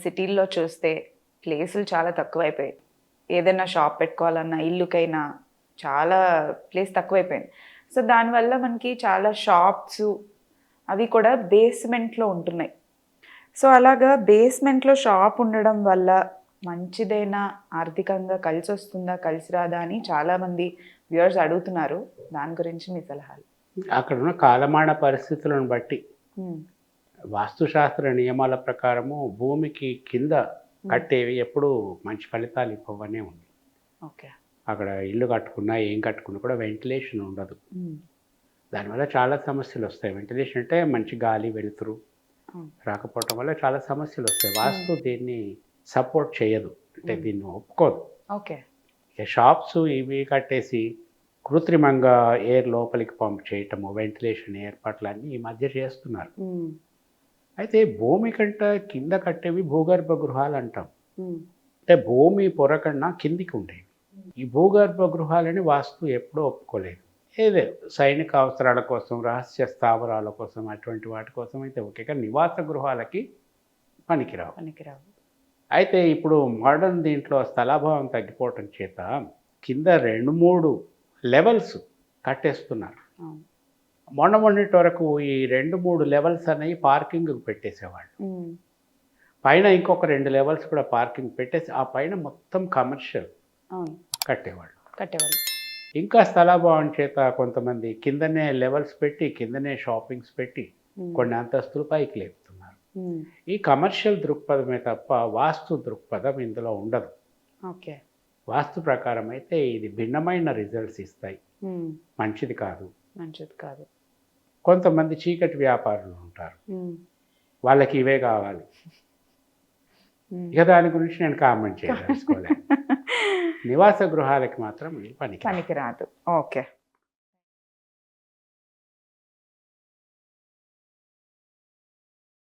సిటీల్లో చూస్తే ప్లేసులు చాలా తక్కువైపోయాయి. ఏదైనా షాప్ పెట్టుకోవాలన్నా ఇల్లుకైనా చాలా ప్లేస్ తక్కువైపోయింది. సో దానివల్ల మనకి చాలా షాప్స్ అవి కూడా బేస్మెంట్లో ఉంటున్నాయి. సో అలాగా బేస్మెంట్లో షాప్ ఉండడం వల్ల మంచిదైనా, ఆర్థికంగా కలిసి వస్తుందా కలిసి రాదా అని చాలామంది వ్యూవర్స్ అడుగుతున్నారు. దాని గురించి మీ సలహాలు. అక్కడ ఉన్న కాలమాన పరిస్థితులను బట్టి వాస్తుశాస్త్ర నియమాల ప్రకారము భూమికి కింద కట్టేవి ఎప్పుడు మంచి ఫలితాలు ఇవ్వవనే ఉంది. ఓకే. అక్కడ ఇల్లు కట్టుకున్నా ఏం కట్టుకున్నా కూడా వెంటిలేషన్ ఉండదు. దానివల్ల చాలా సమస్యలు వస్తాయి. వెంటిలేషన్ అంటే మంచి గాలి వెలుతురు రాకపోవటం వల్ల చాలా సమస్యలు వస్తాయి. వాస్తు దీన్ని సపోర్ట్ చేయదు, అంటే దీన్ని ఒప్పుకోదు. ఓకే. ఇక షాప్స్ ఇవి కట్టేసి కృత్రిమంగా ఎయిర్ లోపలికి పంప్ చేయటము, వెంటిలేషన్ ఏర్పాట్లన్నీ ఈ మధ్య చేస్తున్నారు. అయితే భూమి కంటే కింద కట్టేవి భూగర్భ గృహాలు అంటాం. అంటే భూమి పొర కన్నా కిందికి ఉండేవి. ఈ భూగర్భ గృహాలని వాస్తు ఎప్పుడూ ఒప్పుకోలేదు. ఏదే సైనిక అవసరాల కోసం, రహస్య స్థావరాల కోసం, అటువంటి వాటి కోసం అయితే ఓకే, కానీ నివాస గృహాలకి పనికిరావు. అయితే ఇప్పుడు మోడర్న్ దీంట్లో స్థలాభావం తగ్గిపోవటం చేత కింద 2-3 లెవెల్స్ కట్టేస్తున్నారు. మొన్నటి వరకు ఈ 2-3 లెవెల్స్ అనేవి పార్కింగ్కి పెట్టేసేవాళ్ళు. పైన ఇంకొక 2 లెవెల్స్ కూడా పార్కింగ్ పెట్టేసి ఆ పైన మొత్తం కమర్షియల్ కట్టేవాళ్ళు. ఇంకా స్థలాభావం చేత కొంతమంది కిందనే లెవెల్స్ పెట్టి, కిందనే షాపింగ్స్ పెట్టి కొన్ని అంతస్తులు పైకి లేపుతున్నారు. ఈ కమర్షియల్ దృక్పథమే తప్ప వాస్తు దృక్పథం ఇందులో ఉండదు. ఓకే. వాస్తు ప్రకారం అయితే ఇది భిన్నమైన రిజల్ట్స్ ఇస్తాయి. మంచిది కాదు. కొంతమంది చీకటి వ్యాపారులు ఉంటారు, వాళ్ళకి ఇవే కావాలి. ఇక దాని గురించి నేను కామెంట్ చేయదలుచుకోలేదు. నివాస గృహాలకి మాత్రం పనికిరాదు. ఓకే.